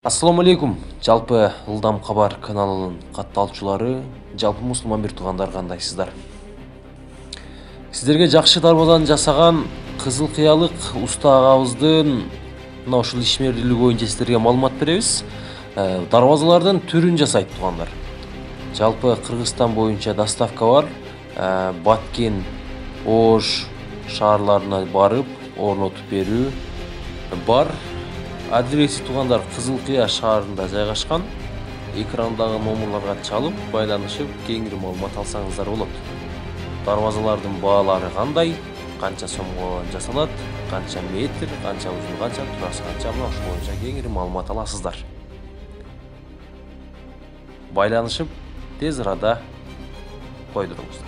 Ассаламу алейкум. Жалпы Ылдам Кабар каналынын катталчулары, жалпы мусулман бир туугандар кандайсыздар? Сиздерге жакшы дарбазаны жасаган Кызыл Кыялык уста агабыздын мына ушул ишмерлиги боюнча сиздерге маалымат беребиз. Дарбазалардын түрүн жасайт туугандар. Жалпы Кыргызстан боюнча доставка бар. Баткен, Ош шаарларына барып, орнотуп берүү бар. Адреси туугандар Кызыл Кыя шаарында жайгашкан. Экрандагы номерларга чалып, байланышып, кеңири маалымат алсаңыздар болот. Дарбазалардын баалары кандай, канча сомго жасалат, канча метр, канча узун, канча турасы, канча мына ошол боюнча кеңири маалымат аласыздар. Байланышып, тез арада койдуруңуздар.